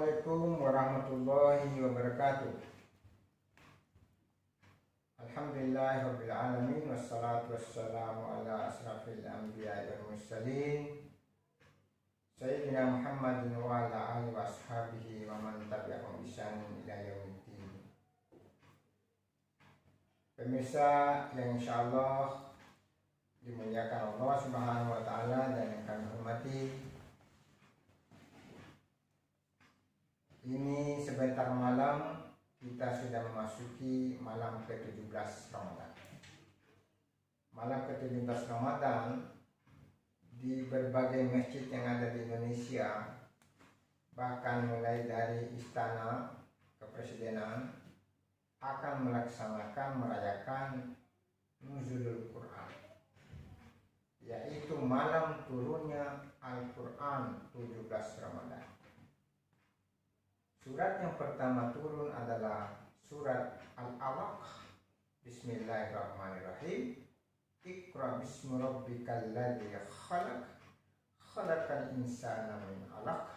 Assalamualaikum warahmatullahi wabarakatuh. Alhamdulillahirabbil alamin wassalatu wassalamu ala asrafil anbiya'i wal mursalin Sayyidina Muhammadin wa ala alihi wa ashabihi wa man tabi'ahum bi ihsanin ila yaumiddin. Pemirsa yang insyaallah dimuliakan Allah Subhanahu wa taala dan yang kami hormati, ini sebentar malam kita sudah memasuki malam ke-17 Ramadan. Malam ke-17 Ramadan di berbagai masjid yang ada di Indonesia, bahkan mulai dari istana kepresidenan, akan merayakan Nuzulul Quran, yaitu malam turunnya Al-Quran 17 Ramadan. Surat yang pertama turun adalah surat Al-Alaq. Bismillahirrahmanirrahim. Iqra bismi rabbikal ladzi khalaq, khalaqal insana min 'alaq.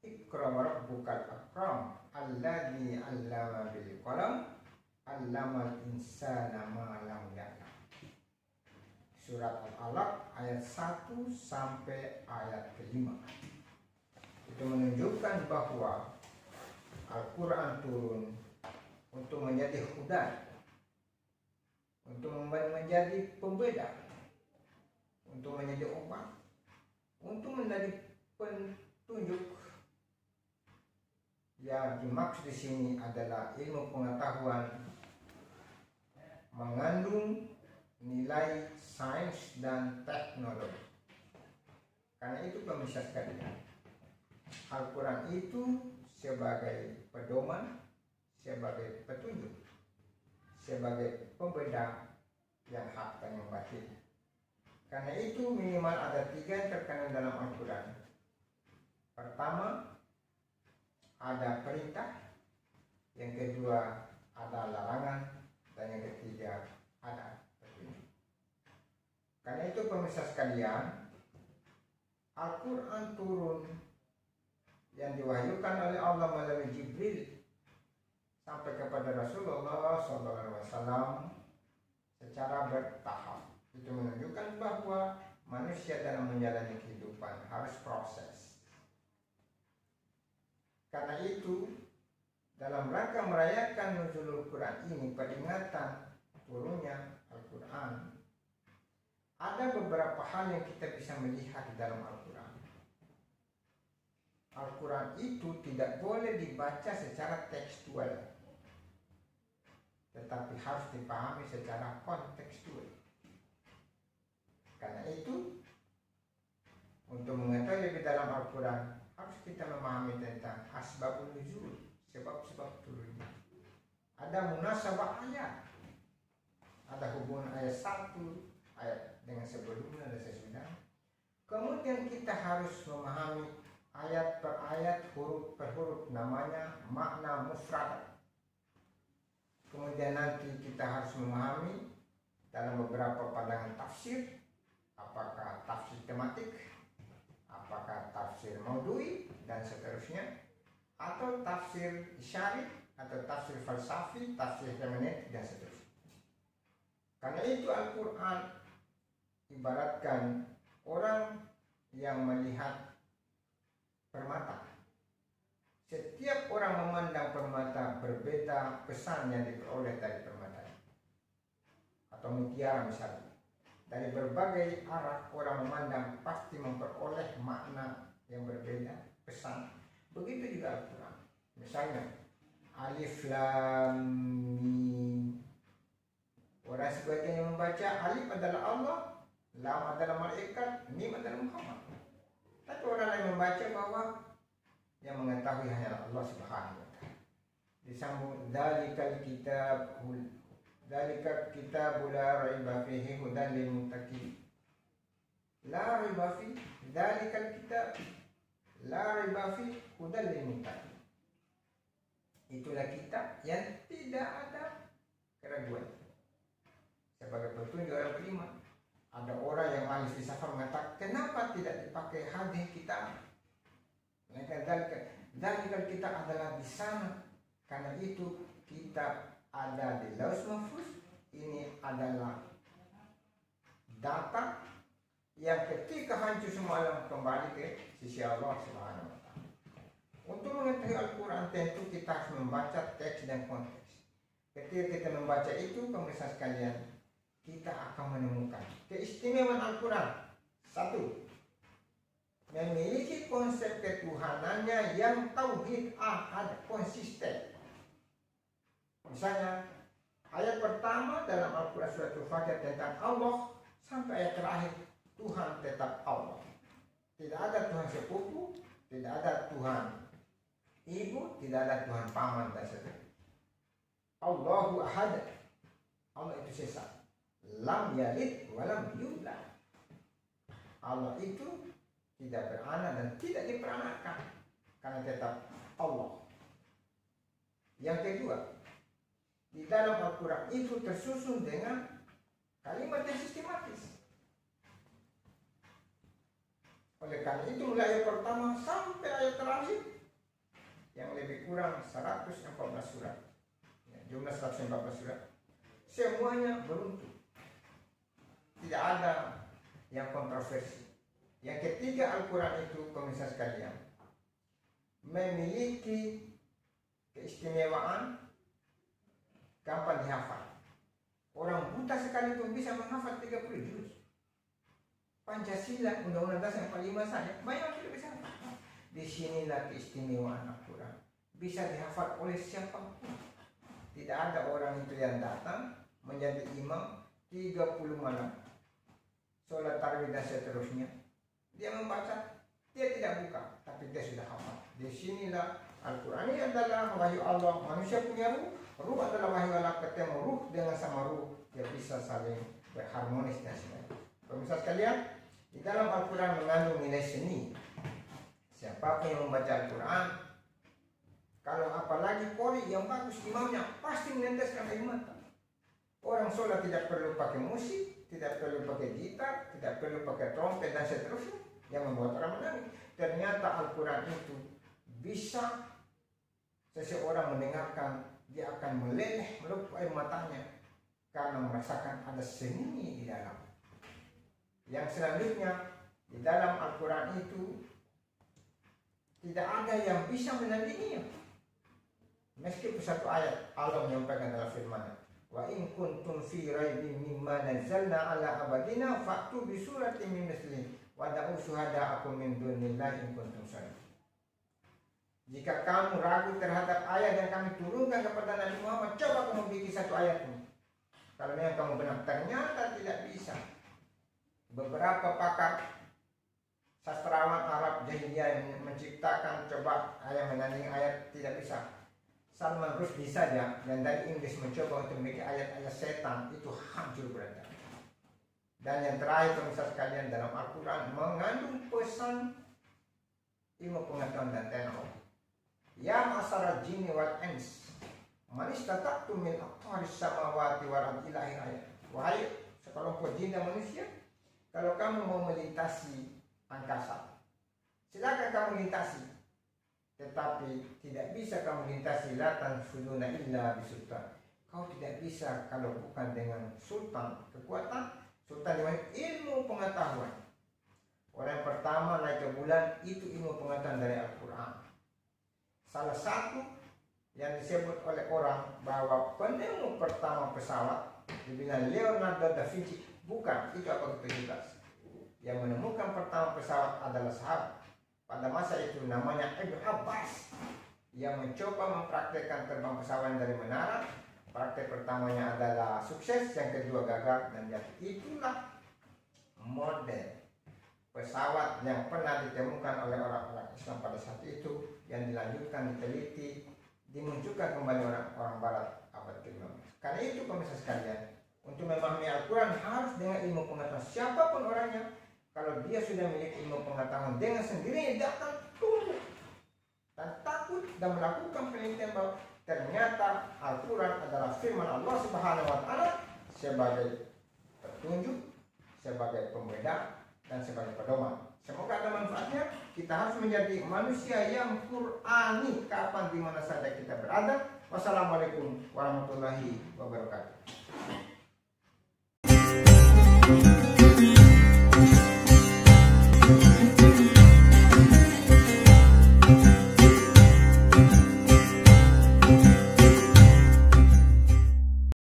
Iqra wa rabbukal akram, alladzi 'allama bil qalam, 'allamal insana ma lam ya'lam. Surat Al-Alaq ayat 1 sampai ayat ke-5. Itu menunjukkan bahwa Al-Quran turun untuk menjadi hudan, untuk menjadi pembeda, untuk menjadi obat, untuk menjadi petunjuk. Yang dimaksud di sini adalah ilmu pengetahuan mengandung nilai sains dan teknologi. Karena itu pemirsa sekalian, Al-Quran itu sebagai pedoman, sebagai petunjuk, sebagai pembeda yang hak dan yang batin. Karena itu minimal ada 3 yang terkandung dalam Al-Quran. Pertama, ada perintah. Yang kedua, ada larangan. Dan yang ketiga, ada petunjuk. Karena itu pemirsa sekalian, Al-Quran turun yang diwahyukan oleh Allah melalui Jibril sampai kepada Rasulullah SAW secara bertahap. Itu menunjukkan bahwa manusia dalam menjalani kehidupan harus proses. Karena itu, dalam rangka merayakan Nuzulul Quran ini, peringatan turunnya Al-Quran, ada beberapa hal yang kita bisa melihat di dalam Al-Quran. Al-Quran itu tidak boleh dibaca secara tekstual, tetapi harus dipahami secara kontekstual. Karena itu, untuk mengetahui lebih dalam Al-Quran, harus kita memahami tentang asbabun nuzul, sebab-sebab turunnya. Ada munasabah ayat, ada hubungan ayat 1 ayat dengan sebelumnya dan sesudah. Kemudian kita harus memahami ayat per ayat, huruf per huruf, namanya makna mufrad. Kemudian nanti kita harus memahami dalam beberapa pandangan tafsir, apakah tafsir tematik, apakah tafsir maudhui, dan seterusnya, atau tafsir syar'i, atau tafsir falsafi, tafsir hermeneutik, dan seterusnya. Karena itu Al-Quran ibaratkan orang yang melihat permata. Setiap orang memandang permata berbeda pesan yang diperoleh dari permata. Atau mutiara misalnya. Dari berbagai arah orang memandang pasti memperoleh makna yang berbeda, pesan. Begitu juga Al-Quran. Misalnya Alif Lam Mim. Orang sebagian yang membaca Alif adalah Allah, Lam adalah malaikat, Mim adalah Muhammad. Tapi orang lain membaca bahwa yang mengetahui hanya Allah Subhanahu wa taala. Disambung dzalikal kitabul la raiba fihi hudan lil muttaqin. La raiba fi dzalikal kitab la raiba fi hudan lil muttaqin. Itulah kitab yang tidak ada keraguan. Sebagai petunjuk orang beriman. Ada orang yang ahli filsafat mengatakan, kenapa tidak dipakai hadis kita? Mereka Zalikal kitab adalah di sana. Karena itu kita ada di Lauhul Mahfuz. Ini adalah data yang ketika hancur semua alam kembali ke sisi Allah Subhanahu wa Ta'ala. Untuk mengetahui Al-Quran tentu kita harus membaca teks dan konteks. Ketika kita membaca itu, pemirsa sekalian, kita akan menemukan keistimewaan Al-Quran. Satu, memiliki konsep ketuhanannya yang tauhid ahad, konsisten. Misalnya ayat pertama dalam Al-Quran surat Al-Fatihah tentang Allah sampai ayat terakhir Tuhan tetap Allah. Tidak ada Tuhan sepupu, tidak ada Tuhan ibu, tidak ada Tuhan paman dan seterusnya. Allahu ahad. Allah itu sesat. Lam yalid walam yulad. Allah itu tidak beranak dan tidak diperanakan karena tetap Allah. Yang kedua, di dalam Al-Quran itu tersusun dengan kalimat yang sistematis. Oleh karena itu mulai ayat pertama sampai ayat terakhir yang lebih kurang 114 surat, ya, jumlah 114 surat, semuanya beruntun, tidak ada yang kontroversi. Yang ketiga, Al-Quran itu pemirsa sekalian memiliki keistimewaan gampang dihafal. Orang buta sekalipun bisa menghafal 30 juz. Pancasila, Undang-Undang Dasar 45 saja, banyak sudah bisa hafal. Disinilah keistimewaan Al-Quran. Bisa dihafal oleh siapapun. Tidak ada orang itu yang datang menjadi imam 30 malam, sholat tarawih dan seterusnya. Dia membaca, dia tidak buka, tapi dia sudah hafal. Disinilah Al-Quran ini adalah wahyu Allah. Manusia punya ruh, ruh adalah wahyu Allah. Ketemu ruh dengan sama ruh, dia bisa saling berharmonis dan sebagainya. Pemirsa sekalian, di dalam Al-Quran mengandung nilai seni. Siapapun yang membaca Al-Quran, kalau apalagi qori yang bagus imamnya, pasti menenteskan air mata. Orang sholat tidak perlu pakai musik, tidak perlu pakai gitar, tidak perlu pakai trompet dan seterusnya yang membuat orang menangis. Ternyata Al-Quran itu bisa seseorang mendengarkan, dia akan meleleh meluap air matanya karena merasakan ada seni di dalam. Yang selanjutnya, di dalam Al-Quran itu tidak ada yang bisa menandinginya. Meskipun satu ayat Allah menyampaikan dalam firman-Nya, wa in kuntum fi raibin mimma nazzalna ala abadina fa'tu bi suratin min mislihi wa da'u syuhada'akum min dunillahi in kuntum shadiqin. Jika kamu ragu terhadap ayat yang kami turunkan kepada Nabi Muhammad, coba kamu bikin satu ayat ini. Kalau yang kamu benar, ternyata tidak bisa. Beberapa pakar sastrawan Arab jahiliyah menciptakan coba ayat menanding ayat, tidak bisa. Salman Rushdie saja yang dari Inggris mencoba untuk memiliki ayat-ayat setan, itu hancur berantakan. Dan yang terakhir pemirsa sekalian, dalam Al-Quran mengandung pesan ilmu pengetahuan dan teknologi. Ya ma'asyaral jinni wal ins man istata'tum min aqtaris samawati wal ardi ila ayat. Wahai sekelompok jin dan manusia, kalau kamu mau melintasi angkasa, silakan kamu lintasi. Tetapi tidak bisa kamu lintasi latan sununa illa bisultan. Kau tidak bisa kalau bukan dengan sultan, kekuatan. Sultan dengan ilmu pengetahuan. Orang yang pertama naik ke bulan itu ilmu pengetahuan dari Al-Quran. Salah satu yang disebut oleh orang bahwa penemu pertama pesawat dibilang Leonardo da Vinci. Bukan, itu apa ketujuh. Yang menemukan pertama pesawat adalah sahabat. Pada masa itu namanya Ibnu Abbas yang mencoba mempraktekkan terbang pesawat dari menara. Praktek pertamanya adalah sukses, yang kedua gagal dan jatuh. Itulah model pesawat yang pernah ditemukan oleh orang-orang Islam pada saat itu, yang dilanjutkan, diteliti, dimunculkan kembali orang-orang Barat abad ke-15. Karena itu pemirsa sekalian, untuk memahami Al-Quran harus dengan ilmu pengetahuan. Siapapun orangnya, kalau dia sudah memiliki ilmu pengetahuan, dengan sendirinya dia akan tunduk dan takut dan melakukan penelitian bahwa ternyata Al-Quran adalah firman Allah Subhanahu wa Ta'ala sebagai petunjuk, sebagai pembeda, dan dan sebagai pedoman. Semoga ada manfaatnya. Kita harus menjadi manusia yang Qur'ani kapan dimana saja kita berada. Wassalamualaikum warahmatullahi wabarakatuh.